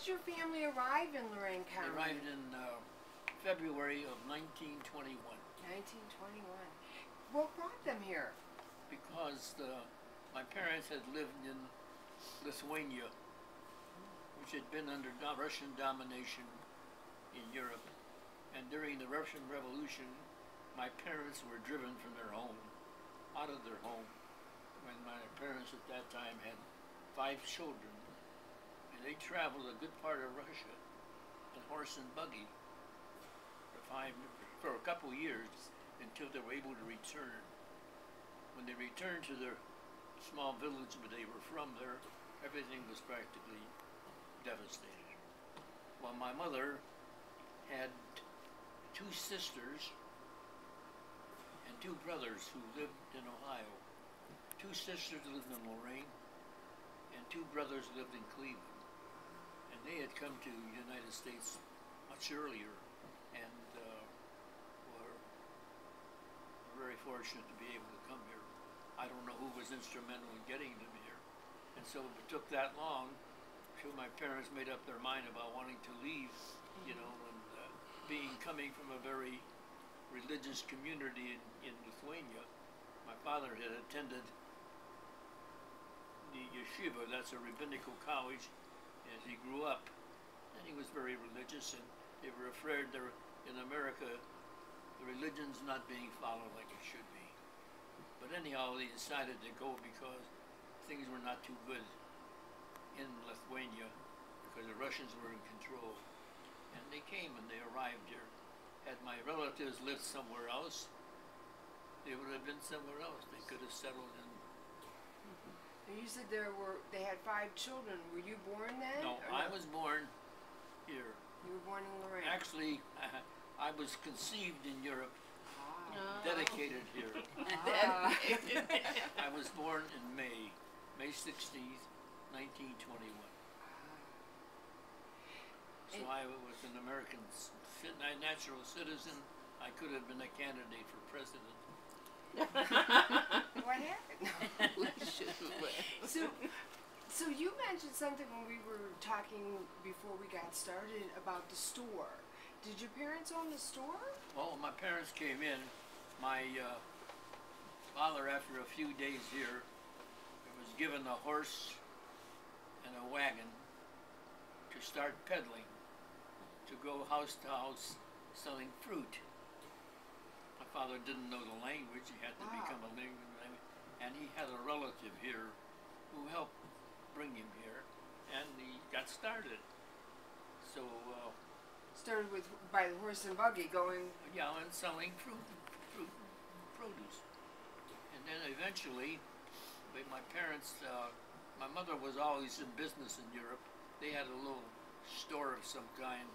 did your family arrive in Lorain County? They arrived in February of 1921. 1921. What brought them here? Because my parents had lived in Lithuania, which had been under Russian domination in Europe. And during the Russian Revolution, my parents were driven from their home, out of their home, when my parents at that time had 5 children. And they traveled a good part of Russia in horse and buggy for a couple years until they were able to return. When they returned to their small village where they were from there, everything was practically devastated. Well, my mother had 2 sisters and 2 brothers who lived in Ohio. 2 sisters lived in Lorain, and 2 brothers lived in Cleveland. And they had come to the United States much earlier, and were very fortunate to be able to come here. I don't know who was instrumental in getting them here. And so it took that long till my parents made up their mind about wanting to leave, you know, and coming from a very religious community in Lithuania. My father had attended the yeshiva, that's a rabbinical college, as he grew up. And he was very religious, and they were afraid in America, the religion's not being followed like it should be. But anyhow, they decided to go because things were not too good in Lithuania because the Russians were in control. And they came and they arrived here. Had my relatives lived somewhere else, they would have been somewhere else. They could have settled in. And you said they had 5 children. Were you born then? No, I was born here. You were born in Lorain. Actually, I was conceived in Europe, dedicated here. I was born in May 16th, 1921. So I was an American natural citizen. I could have been a candidate for president. What happened? So you mentioned something when we were talking before we got started about the store. Did your parents own the store? Well, my parents came in. My father, after a few days here, was given a horse and a wagon to start peddling, to go house to house selling fruit. My father didn't know the language. He had to become a language, and he had a relative here who helped bring him here, and he got started. So started by the horse and buggy going. Yeah, and selling produce, and then eventually, my parents. My mother was always in business in Europe. They had a little store of some kind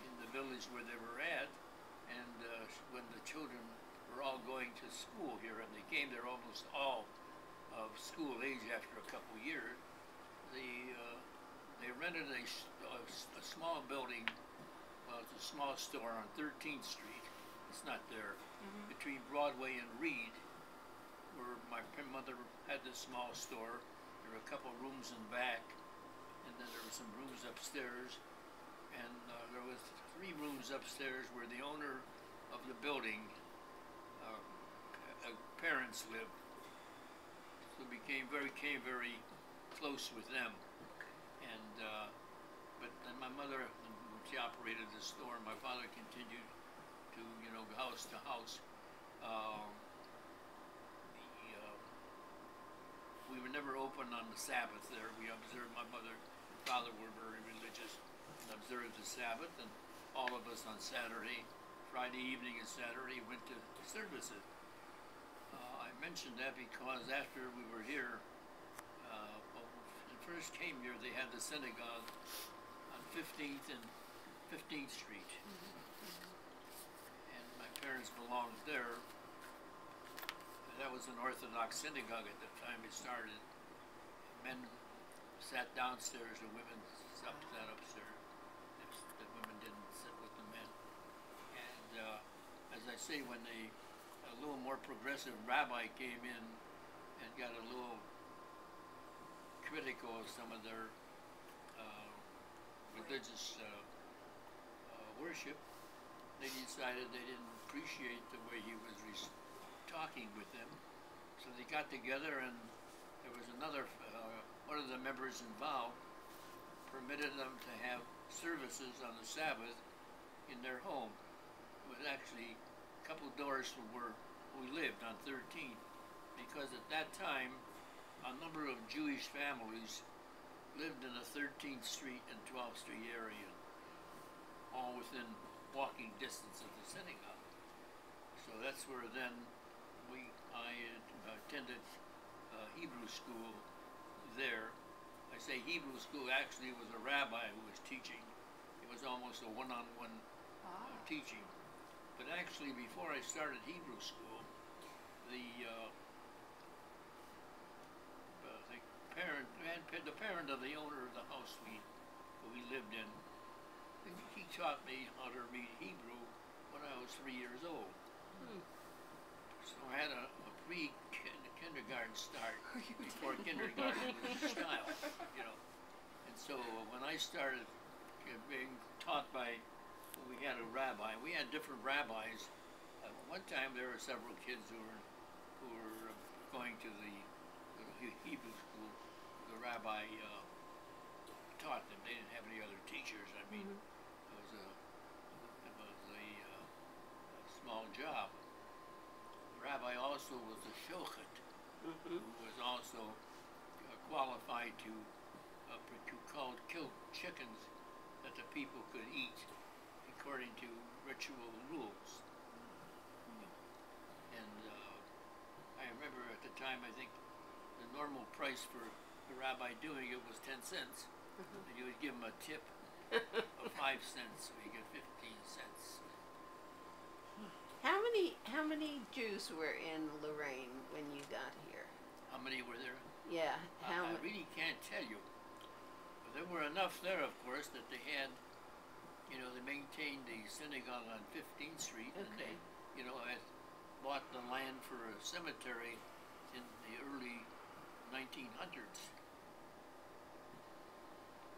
in the village where they were at, and when the children were all going to school here, and they came there almost all of school age after a couple years, they rented a small building. Well, it's a small store on 13th Street. It's not there. Between Broadway and Reed, where my mother had this small store. There were a couple of rooms in back, and then there were some rooms upstairs, and there was 3 rooms upstairs where the owner of the building parents lived. So became very close with them, and but then my mother, she operated the store, and my father continued to go house to house. We were never open on the Sabbath there. We observed, my mother and father were very religious and observed the Sabbath, and all of us on Saturday, Friday evening and Saturday went to services. I mentioned that because after we were here, when we first came here, they had the synagogue on 15th and 15th Street. And my parents belonged there. That was an Orthodox synagogue at the time it started. Men sat downstairs, the women sat upstairs. The women didn't sit with the men. And as I say, when a little more progressive rabbi came in and got a little critical of some of their religious worship, they decided they didn't appreciate the way he was talking with them. So they got together, and there was another, one of the members involved permitted them to have services on the Sabbath in their home. It was actually a couple doors from where we lived on 13th, because at that time a number of Jewish families lived in the 13th Street and 12th Street area, all within walking distance of the synagogue. So that's where then I attended Hebrew school there. I say Hebrew school, actually it was a rabbi who was teaching. It was almost a one-on-one teaching. But actually before I started Hebrew school, the parent of the owner of the house we lived in, he taught me how to read Hebrew when I was 3 years old. So I had a pre-kindergarten start before kindergarten was a style, you know. And so when I started being taught by, we had a rabbi. We had different rabbis. One time there were several kids who were going to the Hebrew school. The rabbi taught them. They didn't have any other teachers. I mean, it was a small job. The rabbi also was a shochet, who was also qualified to kill chickens that the people could eat according to ritual rules. And I remember at the time, I think the normal price for the rabbi doing it was 10 cents, and you would give him a tip of 5 cents, so you get 15 cents. How many Jews were in Lorain when you got here? How many were there? Yeah, I really can't tell you. But there were enough there, of course, that they had, you know, they maintained the synagogue on 15th Street, and they, you know, had bought the land for a cemetery in the early 1900s.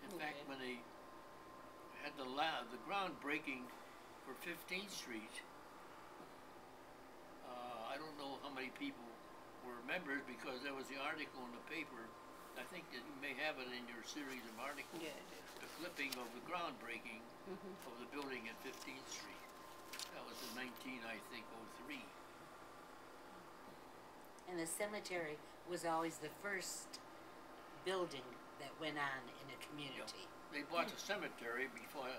In fact, when they had the groundbreaking for 15th Street, I don't know how many people were members, because there was the article in the paper. I think that you may have it in your series of articles. Yeah, it is. The clipping of the groundbreaking of the building at 15th Street. That was in 03. And the cemetery was always the first building that went on in a community. Yeah. They bought the cemetery before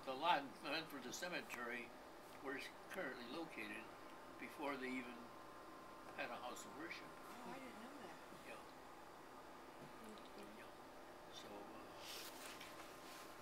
the lot meant for the cemetery where it's currently located, before they even had a house of worship. Oh, I didn't